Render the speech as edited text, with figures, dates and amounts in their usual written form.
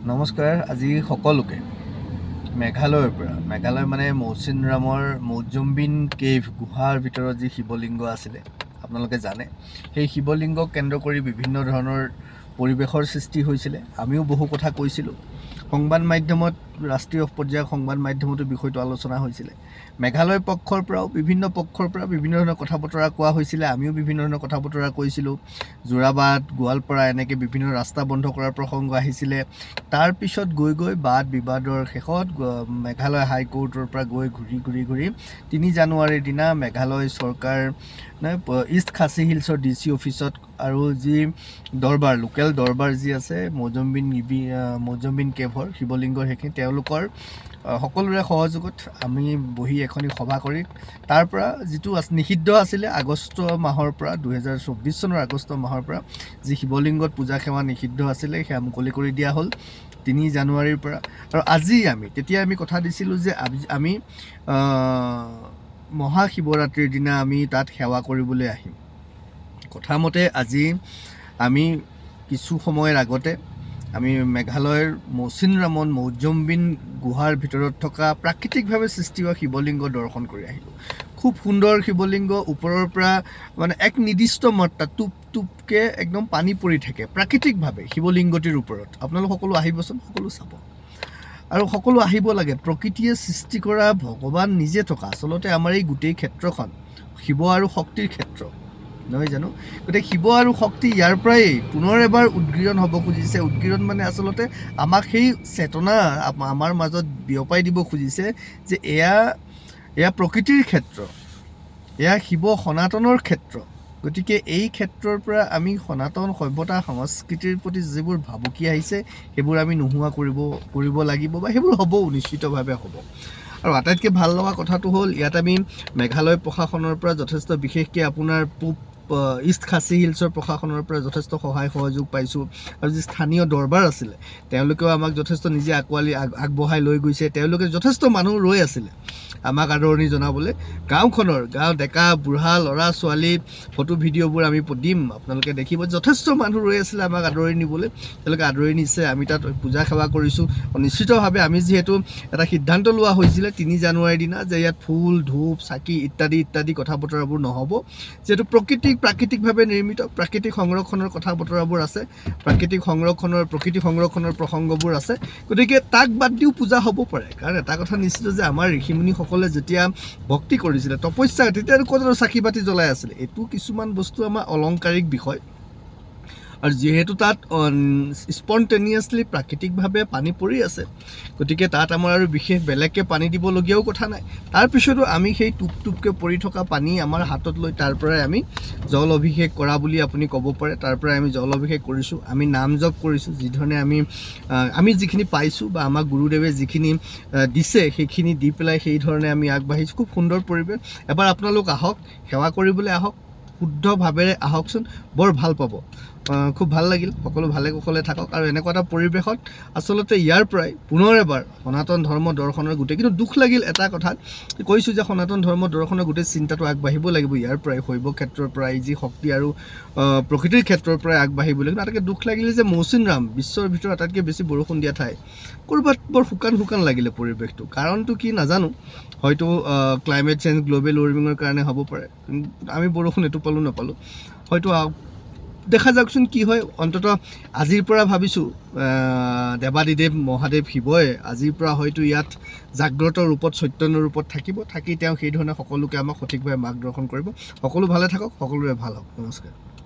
নমস্কাৰ আজি সকলোকে মেঘালয়ৰ পৰা মেঘালয় মানে মৌচিনৰামৰ মৌজুম্বিন কেভ গুহাৰ ভিতৰত যি শিৱলিংগ আছিলে আপোনালোকে জানে সেই শিৱলিংগক কেন্দ্ৰ কৰি বিভিন্ন ধৰণৰ পৰিৱেশৰ সৃষ্টি হৈছিলে আমিও বহু কথা কৈছিলোঁ সংবাদ মাধ্যমত ৰাষ্ট্ৰীয় পৰ্যায়ৰ সংবাদ মাধ্যমতো বিষয়টো আলোচনা হৈছিলে মেঘালয় পক্ষৰ পৰাও বিভিন্ন ধৰণৰ কথা বতৰা কোৱা হৈছিলে আমিও বিভিন্ন ধৰণৰ কথা বতৰা কৈছিলোঁ যোৰাবাট গোৱালপাৰা এনেকৈ বিভিন্ন ৰাস্তা বন্ধ কৰাৰ প্ৰসংগ আহিছিলে তাৰ পিছত গৈ বাদ বিবাদৰ শেষত মেঘালয় হাইকোৰ্টৰ পৰা গৈ ঘূৰি 3 জানুৱাৰীৰ দিনা মেঘালয় চৰকাৰ ইষ্ট খাচী হিলছৰ DC অফিচত আৰু যি দৰবাৰ লোকেল দৰবাৰ যি আছে মৌজুম্বিন কেভৰ শিৱলিংগৰ সেইখিনি তেওঁলোকৰ সকলোৰে সহযোগত আমি বহি এখনি সভা কৰি তাৰ পৰা যিটো নিষিদ্ধ আছিলে আগষ্ট মাহৰ পৰা 2024 চনৰ আগষ্ট মাহৰ পৰা যি শিৱলিংগত পূজা সেৱা নিষিদ্ধ আছিলে সেয়া মুকলি কৰি দিয়া হ'ল 3 জানুৱাৰীৰ পৰা আৰু আজি তেতিয়া আমি কথা দিছিলোঁ যে আমি মহাশিৱৰাত্ৰিৰ দিনা আমি তাত সেৱা কৰিবলৈ আহিম কথামতে আজি আমি কিছু সময়ৰ আগতে আমি মেঘালয়ৰ মৌচিনৰামত মৌজুম্বিন গুহাৰ ভিতৰত থকা প্ৰাকৃতিকভাৱে সৃষ্টি হোৱা শিৱলিংগ দৰ্শন কৰি আহিলোঁ খুব সুন্দৰ শিৱলিংগ ওপৰৰ পৰা মানে এক নিৰ্দিষ্ট মাত্ৰা টুপকে একদম পানী পৰি থাকে প্ৰাকৃতিকভাৱে শিৱলিংগটিৰ ওপৰত আপোনালোক সকলো আহিবচোন সকলো চাব আৰু সকলো আহিব লাগে প্ৰকৃতিয়ে সৃষ্টি কৰা ভগৱান নিজে থকা আচলতে আমাৰ এই গোটেই ক্ষেত্ৰখন শিৱ আৰু শক্তিৰ ক্ষেত্ৰ নহয় জানো গতিকে শিৱ আৰু শক্তি ইয়াৰ পৰাই পুনৰ এবাৰ উদ্গীৰণ হ'ব খুজিছে উদ্গীৰণ মানে আচলতে আমাক সেই চেতনা আমাৰ মাজত বিয়পাই দিব খুজিছে যে এয়া প্ৰকৃতিৰ ক্ষেত্ৰ এয়া শিৱ সনাতনৰ ক্ষেত্ৰ গতিকে এই ক্ষেত্ৰৰ পৰা আমি সনাতন সভ্যতা সংস্কৃতিৰ প্ৰতি যিবোৰ ভাবুকি আহিছে সেইবোৰ আমি নোহোৱা কৰিব লাগিব বা সেইবোৰ হ'বও নিশ্চিতভাৱে হ'ব আৰু আটাইতকৈ ভাল লগা কথাটো হ'ল ইয়াত আমি মেঘালয় প্ৰশাসনৰ পৰা যথেষ্ট বিশেষকৈ আপোনাৰ ইষ্ট খাচী হিলছৰ প্ৰশাসনৰ পৰা যথেষ্ট সহায় সহযোগ পাইছোঁ আৰু যি স্থানীয় দৰবাৰ আছিলে তেওঁলোকেও আমাক যথেষ্ট নিজে আগবঢ়াই লৈ গৈছে তেওঁলোকে যথেষ্ট মানুহ ৰৈ আছিলে আমাক আদৰণি জনাবলৈ গাঁও ডেকা বুঢ়া ল'ৰা ছোৱালী ফটো ভিডিঅ'বোৰ আমি দিম আপোনালোকে দেখিব যথেষ্ট মানুহ ৰৈ আছিলে আমাক আদৰি নিবলৈ তেওঁলোকে আদৰি নিছে আমি তাত পূজা সেৱা কৰিছোঁ নিশ্চিতভাৱে আমি যিহেতু এটা সিদ্ধান্ত লোৱা হৈছিলে 3 জানুৱাৰীৰ দিনা যে ইয়াত ফুল ধূপ চাকি ইত্যাদি কথা বতৰাবোৰ নহ'ব যিহেতু প্ৰাকৃতিকভাৱে নিৰ্মিত প্ৰাকৃতিক সংৰক্ষণৰ কথা বতৰাবোৰ আছে প্ৰকৃতি সংৰক্ষণৰ প্ৰসংগবোৰ আছে গতিকে তাক বাদ দিও পূজা হ'ব পাৰে কাৰণ এটা কথা নিশ্চিত যে আমাৰ ঋষিমুনিসকলে যেতিয়া ভক্তি কৰিছিলে তপস্যা তেতিয়া ক'ত চাকি বাতি জ্বলাই আছিলে এইটো কিছুমান বস্তু আমাৰ অলংকাৰিক বিষয় আৰু যেহেতু তাত স্পণ্টেনিয়াছলি প্ৰাকৃতিকভাৱে পানী পৰি আছে গতিকে তাত আমাৰ আৰু বিশেষ বেলেগকৈ পানী দিবলগীয়াও কথা নাই তাৰপিছতো আমি সেই টুপকে পৰি থকা পানী আমাৰ হাতত লৈ তাৰ পৰাই আমি জল অভিষেক কৰা বুলি আপুনি ক'ব পাৰে তাৰ পৰাই আমি জল অভিষেক কৰিছোঁ আমি নাম জপ কৰিছোঁ যিধৰণে আমি যিখিনি পাইছোঁ বা আমাক গুৰুদেৱে যিখিনি দিছে সেইখিনি দি পেলাই সেই ধৰণে আমি আগবাঢ়িছোঁ খুব সুন্দৰ পৰিৱেশ এবাৰ আপোনালোক আহক সেৱা কৰিবলৈ আহক শুদ্ধভাৱেৰে আহকচোন বৰ ভাল পাব খুব ভাল লাগিল সকলো ভালে কুশলে থাকক আৰু এনেকুৱা এটা পৰিৱেশত আচলতে ইয়াৰ পৰাই পুনৰ এবাৰ সনাতন ধৰ্ম দৰ্শনৰ গোটেই কিন্তু দুখ লাগিল এটা কথাত কৈছোঁ যে সনাতন ধৰ্ম দৰ্শনৰ গোটেই চিন্তাটো আগবাঢ়িব লাগিব ইয়াৰ পৰাই শৈৱ ক্ষেত্ৰৰ পৰাই যি শক্তি আৰু প্ৰকৃতিৰ ক্ষেত্ৰৰ পৰাই আগবাঢ়িব লাগিব আটাইতকৈ দুখ লাগিলে যে মৌচিনৰাম বিশ্বৰ ভিতৰত আটাইতকৈ বেছি বৰষুণ দিয়া ঠাই ক'ৰবাত বৰ শুকান লাগিলে পৰিৱেশটো কাৰণটো কি নাজানো হয়তো ক্লাইমেট চেঞ্জ গ্ল'বেল ৱাৰ্মিঙৰ কাৰণে হ'ব পাৰে আমি বৰষুণ এইটো নাপালোঁ হয়তো দেখা যাওকচোন কি হয় অন্ততঃ আজিৰ পৰা ভাবিছোঁ দেৱাদিদেৱ মহাদেৱ শিৱই আজিৰ পৰা হয়তো ইয়াত জাগ্ৰত ৰূপত চৈতন্য ৰূপত থাকি তেওঁ সেই ধৰণে সকলোকে আমাক সঠিকভাৱে মাৰ্গদৰ্শন কৰিব সকলো ভালে থাকক সকলোৰে ভাল হওক নমস্কাৰ